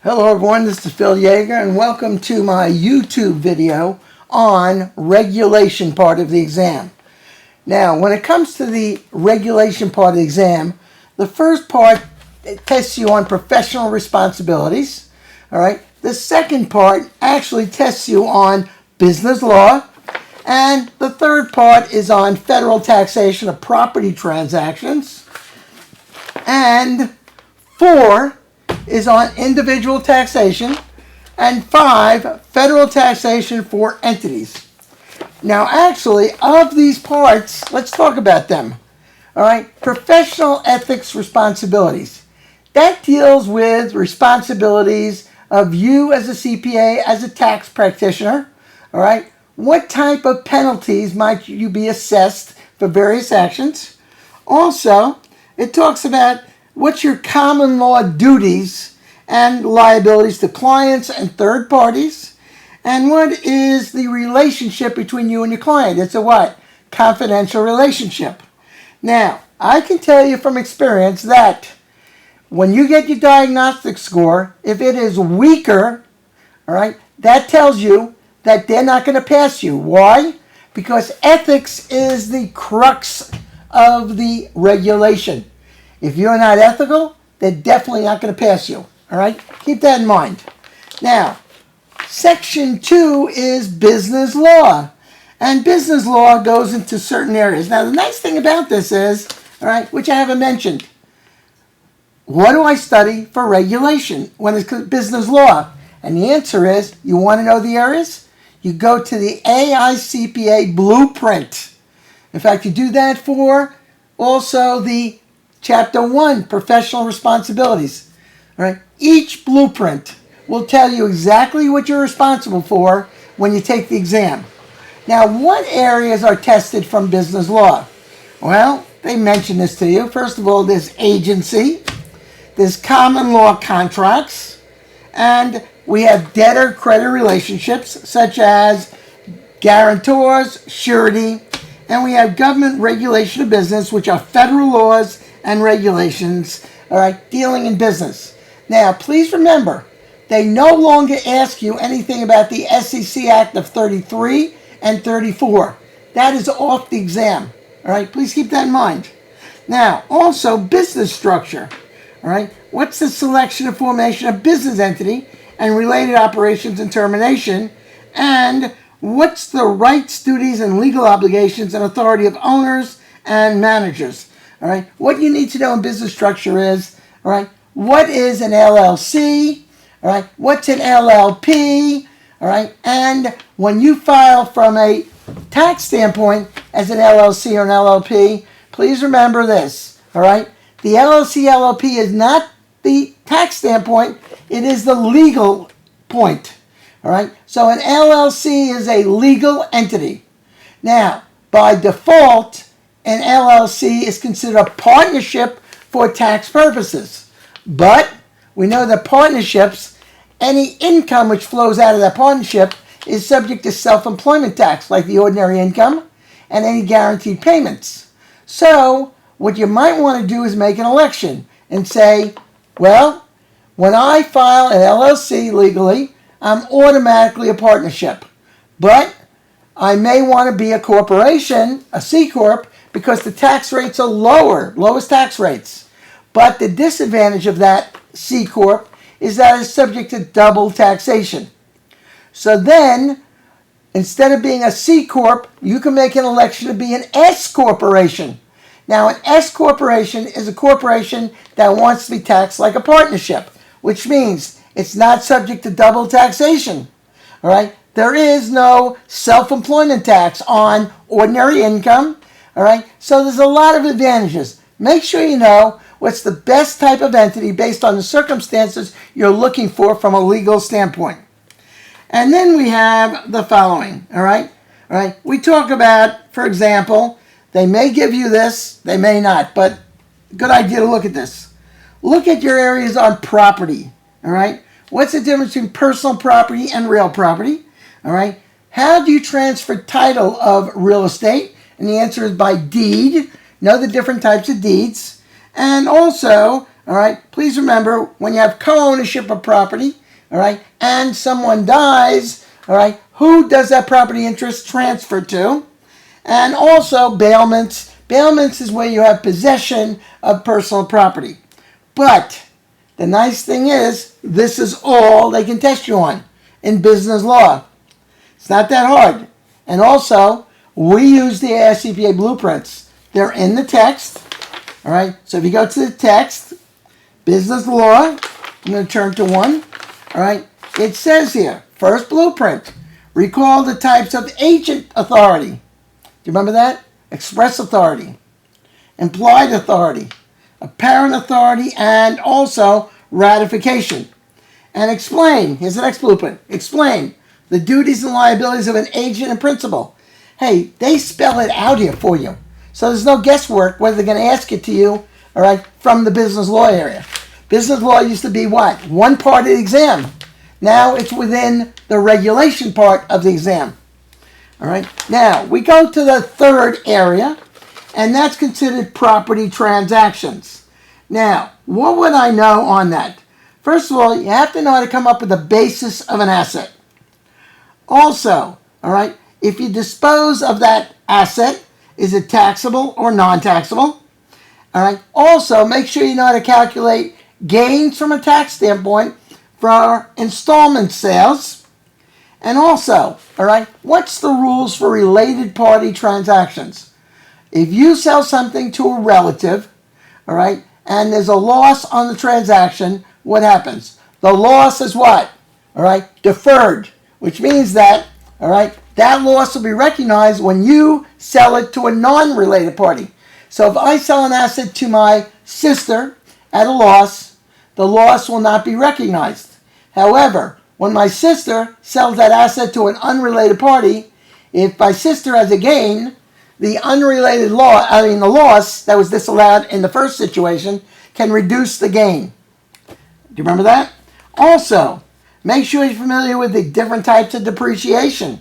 Hello everyone, this is Phil Yaeger and welcome to my YouTube video on regulation part of the exam. Now, when it comes to the regulation part of the exam, the first part tests you on professional responsibilities. All right. The second part actually tests you on business law. And the third part is on federal taxation of property transactions. And 4 is on individual taxation, and 5, federal taxation for entities. Now, actually, of these parts, let's talk about them. All right, professional ethics responsibilities. That deals with responsibilities of you as a CPA, as a tax practitioner. All right, what type of penalties might you be assessed for various actions? Also, it talks about what's your common law duties and liabilities to clients and third parties, and what is the relationship between you and your client. It's a what? Confidential relationship. Now, I can tell you from experience that when you get your diagnostic score, if it is weaker, all right, that tells you that they're not going to pass you. Why? Because ethics is the crux of the regulation. If you're not ethical, they're definitely not going to pass you. All right? Keep that in mind. Now, Section 2 is business law. And business law goes into certain areas. Now, the nice thing about this is, all right, which I haven't mentioned, what do I study for regulation when it's business law? And the answer is, you want to know the areas? You go to the AICPA blueprint. In fact, you do that for also the Chapter 1, professional responsibilities. All right? Each blueprint will tell you exactly what you're responsible for when you take the exam. Now, what areas are tested from business law? Well, they mention this to you. First of all, there's agency, there's common law contracts, and we have debtor-creditor relationships such as guarantors, surety, and we have government regulation of business, which are federal laws and regulations, all right, dealing in business. Now, please remember, they no longer ask you anything about the SEC Act of 33 and 34. That is off the exam, all right? Please keep that in mind. Now, also business structure, all right? What's the selection and formation of business entity and related operations and termination? And what's the rights, duties, and legal obligations and authority of owners and managers? All right, what you need to know in business structure is, all right, what is an LLC? All right, what's an LLP? All right, and when you file from a tax standpoint as an LLC or an LLP, please remember this, all right? The LLC, LLP is not the tax standpoint, it is the legal point, all right? So an LLC is a legal entity. Now, by default, an LLC is considered a partnership for tax purposes. But we know that partnerships, any income which flows out of that partnership is subject to self-employment tax, like the ordinary income and any guaranteed payments. So what you might want to do is make an election and say, well, when I file an LLC legally, I'm automatically a partnership. But I may want to be a corporation, a C Corp, because the tax rates are lower, lowest tax rates. But the disadvantage of that C Corp is that it's subject to double taxation. So then, instead of being a C Corp, you can make an election to be an S Corporation. Now, an S Corporation is a corporation that wants to be taxed like a partnership, which means it's not subject to double taxation. All right? There is no self-employment tax on ordinary income. All right, so there's a lot of advantages. Make sure you know what's the best type of entity based on the circumstances you're looking for from a legal standpoint. And then we have the following, all right? All right, we talk about, for example, they may give you this, they may not, but good idea to look at this. Look at your areas on property, all right? What's the difference between personal property and real property, all right? How do you transfer title of real estate? And the answer is by deed. Know the different types of deeds. And also, all right, please remember when you have co-ownership of property, all right, and someone dies, all right, who does that property interest transfer to? And also bailments. Bailments is where you have possession of personal property. But the nice thing is, this is all they can test you on in business law. It's not that hard. And also, we use the Yaeger CPA blueprints. They're in the text. All right, so if you go to the text, business law, I'm going to turn to one. All right, it says here, first blueprint, recall the types of agent authority. Do you remember that? Express authority, implied authority, apparent authority, and also ratification. And explain, here's the next blueprint, explain the duties and liabilities of an agent in principle. Hey, they spell it out here for you. So there's no guesswork whether they're going to ask it to you, all right, from the business law area. Business law used to be what? One part of the exam. Now it's within the regulation part of the exam. All right. Now we go to the third area, and that's considered property transactions. Now, what would I know on that? First of all, you have to know how to come up with the basis of an asset. Also, all right, if you dispose of that asset, is it taxable or non-taxable? All right. Also, make sure you know how to calculate gains from a tax standpoint for installment sales. And also, all right, what's the rules for related party transactions? If you sell something to a relative, all right, and there's a loss on the transaction, what happens? The loss is what? All right, deferred, which means that, all right, that loss will be recognized when you sell it to a non-related party. So if I sell an asset to my sister at a loss, the loss will not be recognized. However, when my sister sells that asset to an unrelated party, if my sister has a gain, the unrelated the loss that was disallowed in the first situation can reduce the gain. Do you remember that? Also, make sure you're familiar with the different types of depreciation.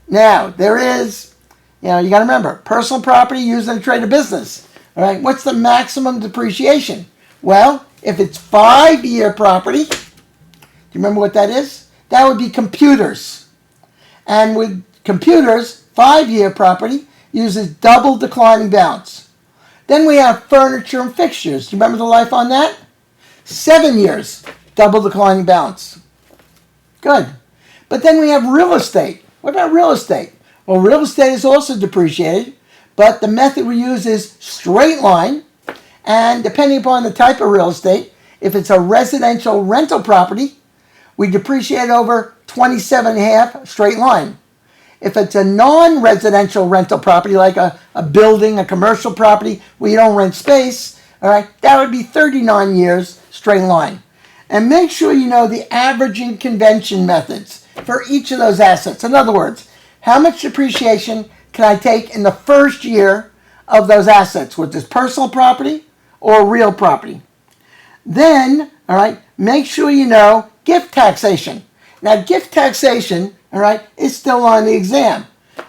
Now, there is, you got to remember, personal property used in a trade or business. All right, what's the maximum depreciation? Well, if it's 5-year property, do you remember what that is? That would be computers. And with computers, 5-year property uses double declining balance. Then we have furniture and fixtures. Do you remember the life on that? 7 years, double declining balance. Good. But then we have real estate. What about real estate? Well, real estate is also depreciated, but the method we use is straight line. And depending upon the type of real estate, if it's a residential rental property, we depreciate over 27.5 straight line. If it's a non-residential rental property, like a building, a commercial property where you don't rent space, all right, that would be 39 years straight line. And make sure you know the averaging convention methods for each of those assets. In other words, how much depreciation can I take in the first year of those assets, which is personal property or real property? Then, all right, make sure you know gift taxation. Now, gift taxation, all right, is still on the exam.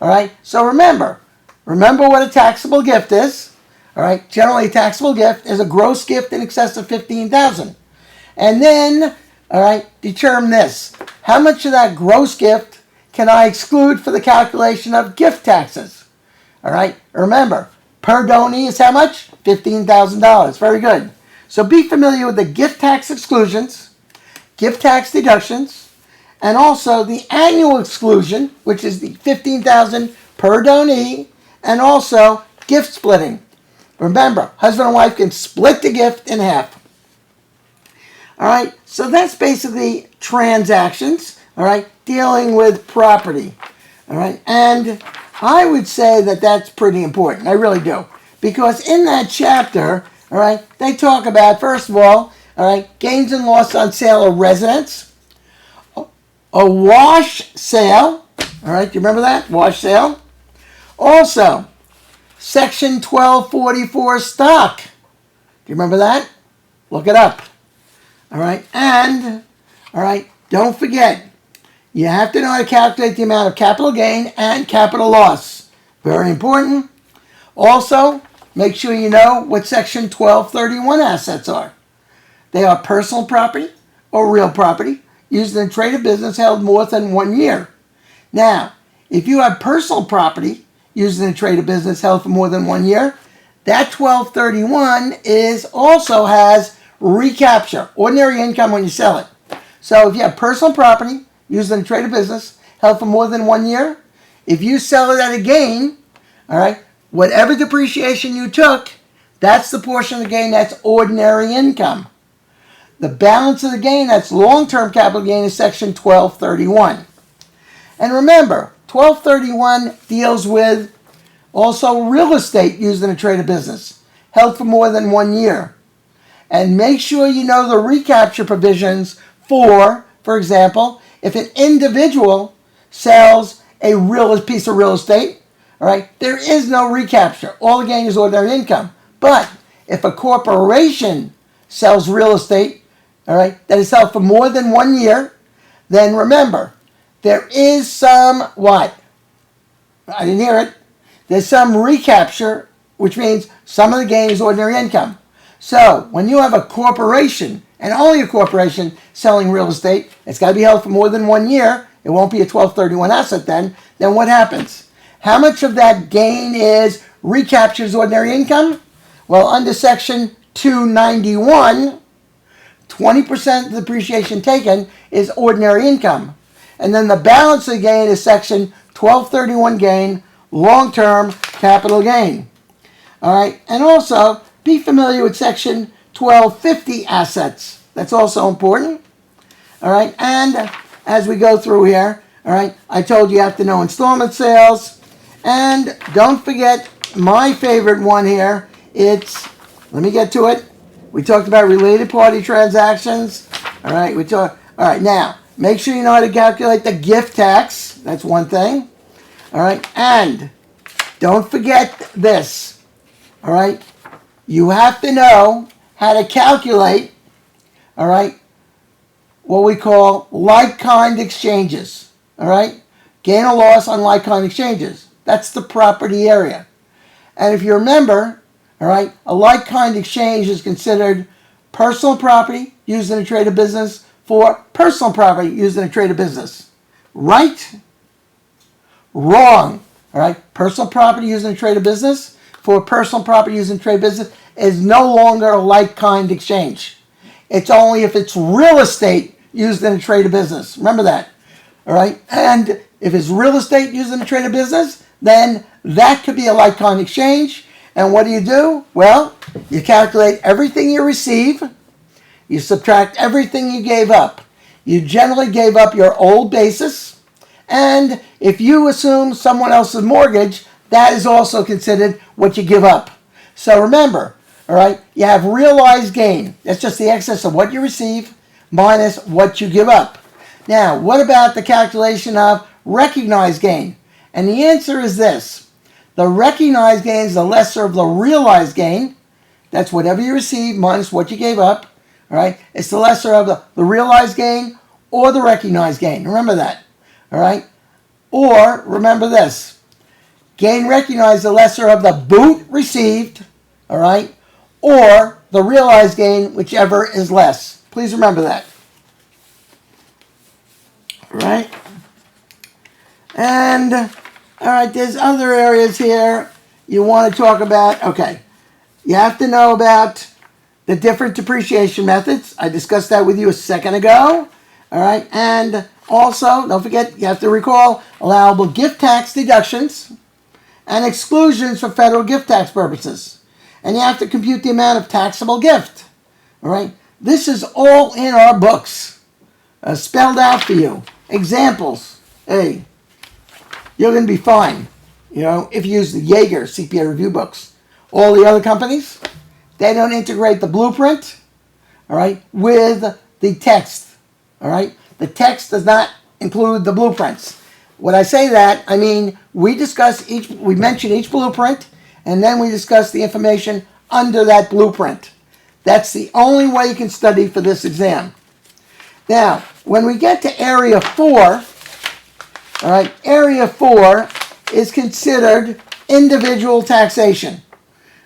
All right, so remember what a taxable gift is. All right, generally a taxable gift is a gross gift in excess of $15,000. And then, all right, determine this. How much of that gross gift can I exclude for the calculation of gift taxes? All right, remember, per donee is how much? $15,000. Very good. So be familiar with the gift tax exclusions, gift tax deductions, and also the annual exclusion, which is the $15,000 per donee, and also gift splitting. Remember, husband and wife can split the gift in half. All right, so that's basically transactions, all right, dealing with property. All right, and I would say that that's pretty important. I really do. Because in that chapter, all right, they talk about, first of all right, gains and loss on sale of residence, a wash sale, all right, do you remember that? Wash sale. Also, Section 1244 stock. Do you remember that? Look it up. All right, and, all right, don't forget, you have to know how to calculate the amount of capital gain and capital loss. Very important. Also, make sure you know what Section 1231 assets are. They are personal property or real property used in a trade or business held more than 1 year. Now, if you have personal property used in a trade or business held for more than 1 year, that 1231 also has recapture, ordinary income when you sell it. So if you have personal property used in a trade or business held for more than 1 year, if you sell it at a gain, all right, whatever depreciation you took, that's the portion of the gain that's ordinary income. The balance of the gain, that's long-term capital gain, is Section 1231. And remember, 1231 deals with also real estate used in a trade or business held for more than 1 year. And make sure you know the recapture provisions for example, if an individual sells a piece of real estate, all right, there is no recapture. All the gain is ordinary income. But if a corporation sells real estate, all right, that is held for more than 1 year, then remember, there is some what? I didn't hear it. There's some recapture, which means some of the gain is ordinary income. So when you have a corporation, and only a corporation, selling real estate, it's got to be held for more than 1 year. It won't be a 1231 asset then. Then what happens? How much of that gain is recaptures ordinary income? Well, under Section 291, 20% of the depreciation taken is ordinary income. And then the balance of the gain is Section 1231 gain, long-term capital gain. All right, and also be familiar with Section 1250 assets. That's also important. All right, and as we go through here, all right, I told you have to know installment sales. And don't forget my favorite one here. Let me get to it. We talked about related party transactions. All right, all right, now, make sure you know how to calculate the gift tax. That's one thing. All right, and don't forget this. All right, you have to know how to calculate, all right, what we call like-kind exchanges. All right, gain or loss on like-kind exchanges. That's the property area. And if you remember, all right, a like-kind exchange is considered personal property used in a trade or business for personal property used in a trade or business. Right? Wrong. All right, personal property used in a trade or business for personal property used in trade or business is no longer a like-kind exchange. It's only if it's real estate used in a trade or business. Remember that. All right, and if it's real estate used in a trade or business, then that could be a like-kind exchange. And what do? Well, you calculate everything you receive, you subtract everything you gave up. You generally gave up your old basis, and if you assume someone else's mortgage, that is also considered what you give up. So remember, all right, you have realized gain. That's just the excess of what you receive minus what you give up. Now, what about the calculation of recognized gain? And the answer is this. The recognized gain is the lesser of the realized gain. That's whatever you receive minus what you gave up. All right, it's the lesser of the realized gain or the recognized gain. Remember that. All right, or remember this. Gain recognized, the lesser of the boot received. All right, or the realized gain, whichever is less. Please remember that. All right, and all right, there's other areas here you want to talk about. Okay, you have to know about the different depreciation methods. I discussed that with you a second ago. All right, and also don't forget, you have to recall allowable gift tax deductions and exclusions for federal gift tax purposes. And you have to compute the amount of taxable gift. All right, this is all in our books, spelled out for you. Examples. Hey, you're going to be fine, you know, if you use the Yaeger CPA review books. All the other companies, they don't integrate the blueprint, all right, with the text, all right? The text does not include the blueprints. When I say that, I mean we mention each blueprint, and then we discuss the information under that blueprint. That's the only way you can study for this exam. Now, when we get to Area 4, all right, Area 4 is considered individual taxation.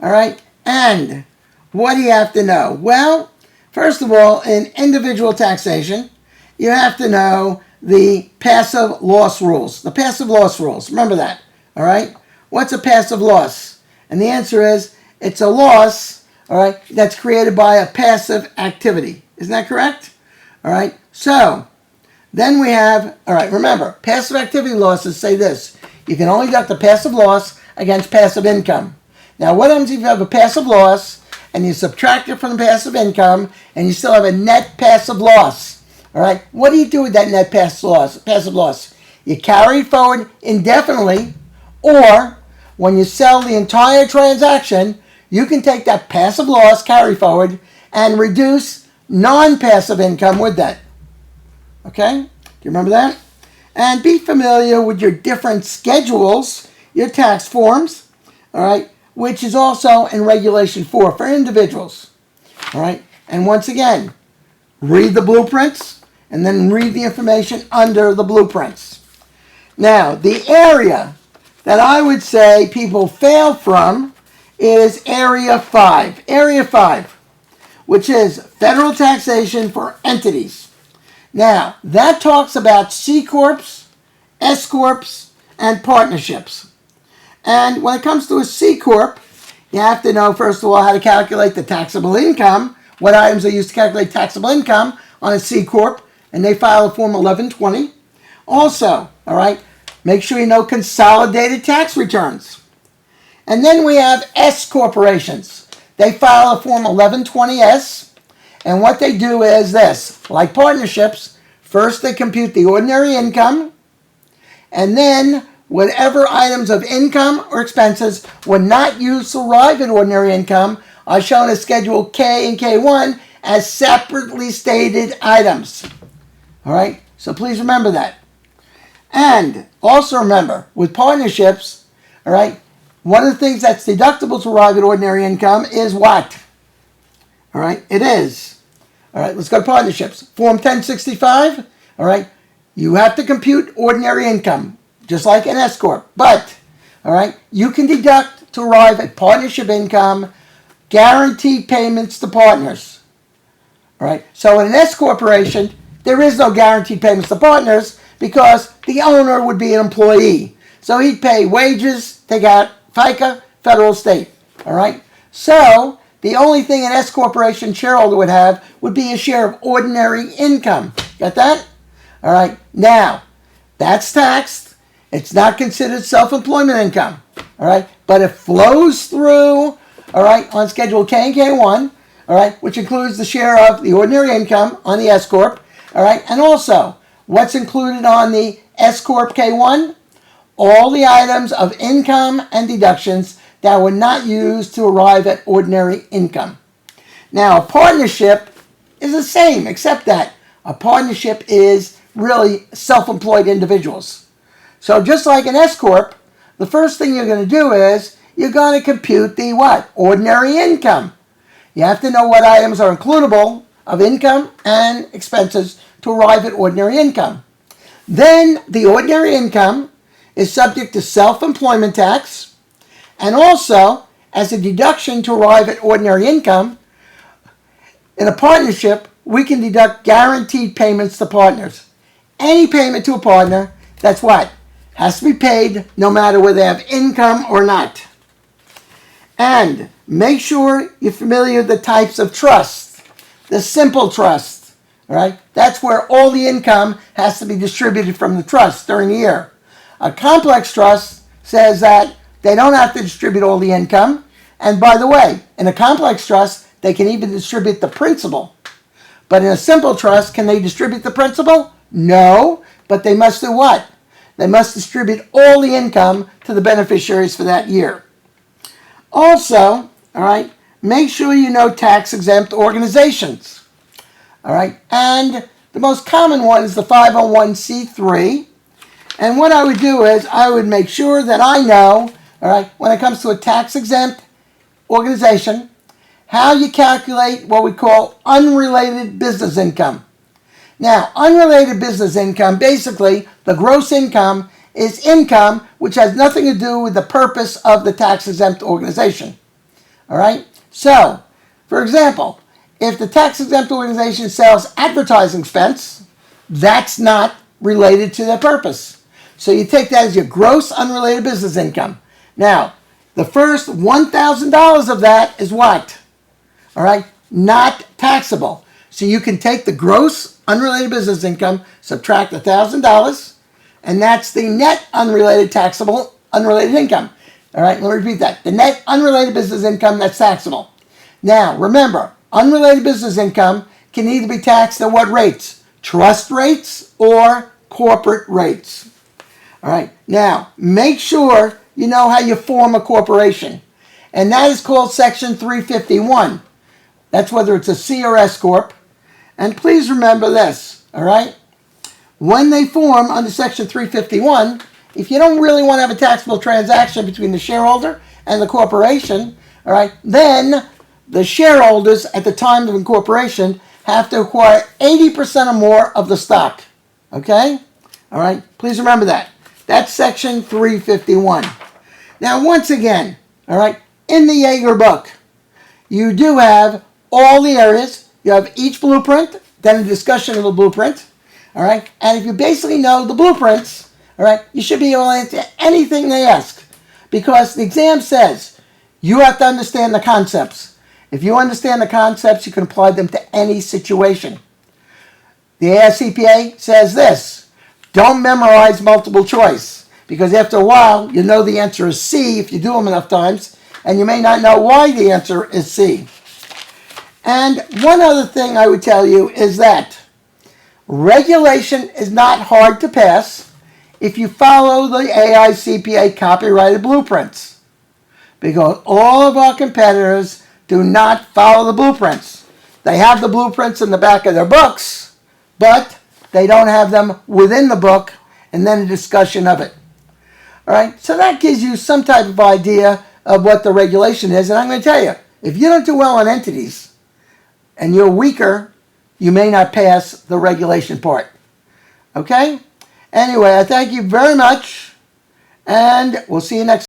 All right, and what do you have to know? Well, first of all, in individual taxation, you have to know the passive loss rules. The passive loss rules, remember that, all right? What's a passive loss? And the answer is, it's a loss, all right, that's created by a passive activity. Isn't that correct? All right, so then we have, all right, remember, passive activity losses say this: you can only deduct a passive loss against passive income. Now, what happens if you have a passive loss and you subtract it from the passive income and you still have a net passive loss? All right, what do you do with that net passive loss? You carry it forward indefinitely, or when you sell the entire transaction, you can take that passive loss carry forward and reduce non-passive income with that. Okay? Do you remember that? And be familiar with your different schedules, your tax forms, all right, which is also in Regulation 4 for individuals. All right? And once again, read the blueprints and then read the information under the blueprints. Now, the area that I would say people fail from is Area 5. Area 5, which is federal taxation for entities. Now, that talks about C Corps, S Corps, and partnerships. And when it comes to a C Corp, you have to know, first of all, how to calculate the taxable income, what items are used to calculate taxable income on a C Corp, and they file a Form 1120. Also, all right, make sure you know consolidated tax returns. And then we have S corporations. They file a Form 1120S. And what they do is this: like partnerships, first they compute the ordinary income, and then whatever items of income or expenses were not used to arrive at ordinary income are shown as Schedule K and K1 as separately stated items. All right? So please remember that. And also remember, with partnerships, all right, one of the things that's deductible to arrive at ordinary income is what? All right, it is. All right, let's go to partnerships. Form 1065, all right, you have to compute ordinary income, just like an S Corp. But, all right, you can deduct to arrive at partnership income guaranteed payments to partners. All right, so in an S Corporation, there is no guaranteed payments to partners because the owner would be an employee. So he'd pay wages, take out FICA, federal, state. All right, so the only thing an S Corporation shareholder would have would be a share of ordinary income. Got that? All right. Now, that's taxed. It's not considered self-employment income. All right. But it flows through, all right, on Schedule K and K1, all right, which includes the share of the ordinary income on the S Corp. All right. And also, what's included on the S Corp K1? All the items of income and deductions that were not used to arrive at ordinary income. Now, a partnership is the same, except that a partnership is really self-employed individuals. So just like an S Corp, the first thing you're going to do is you're going to compute the what? Ordinary income. You have to know what items are includable of income and expenses to arrive at ordinary income. Then the ordinary income is subject to self-employment tax, and also, as a deduction to arrive at ordinary income, in a partnership, we can deduct guaranteed payments to partners. Any payment to a partner, that's what? Has to be paid no matter whether they have income or not. And make sure you're familiar with the types of trust. The simple trust, all right? That's where all the income has to be distributed from the trust during the year. A complex trust says that they don't have to distribute all the income. And by the way, in a complex trust, they can even distribute the principal. But in a simple trust, can they distribute the principal? No, but they must do what? They must distribute all the income to the beneficiaries for that year. Also, all right, make sure you know tax-exempt organizations. All right, and the most common one is the 501c3. And what I would do is I would make sure that I know, all right, when it comes to a tax-exempt organization, how you calculate what we call unrelated business income. Now, unrelated business income, basically, the gross income is income which has nothing to do with the purpose of the tax-exempt organization. All right? So, for example, if the tax-exempt organization sells advertising expense, that's not related to their purpose. So you take that as your gross unrelated business income. Now, the first $1,000 of that is what? All right? Not taxable. So you can take the gross unrelated business income, subtract $1,000, and that's the net unrelated taxable unrelated income. All right, let me repeat that. The net unrelated business income that's taxable. Now, remember, unrelated business income can either be taxed at what rates? Trust rates or corporate rates. All right, now, make sure you know how you form a corporation. And that is called Section 351. That's whether it's a C or S Corp. And please remember this, all right? When they form under Section 351, if you don't really want to have a taxable transaction between the shareholder and the corporation, all right, then the shareholders at the time of incorporation have to acquire 80% or more of the stock, okay? All right, please remember that. That's Section 351. Now, once again, all right, in the Yaeger book, you do have all the areas. You have each blueprint, then a discussion of the blueprint, all right? And if you basically know the blueprints, all right, you should be able to answer anything they ask, because the exam says you have to understand the concepts. If you understand the concepts, you can apply them to any situation. The Yaeger CPA says this: don't memorize multiple choice, because after a while, you know the answer is C if you do them enough times, and you may not know why the answer is C. And one other thing I would tell you is that regulation is not hard to pass if you follow the AICPA copyrighted blueprints, because all of our competitors do not follow the blueprints. They have the blueprints in the back of their books, but they don't have them within the book and then a discussion of it. All right, so that gives you some type of idea of what the regulation is. And I'm going to tell you, if you don't do well on entities and you're weaker, you may not pass the regulation part. Okay? Anyway, I thank you very much, and we'll see you next time.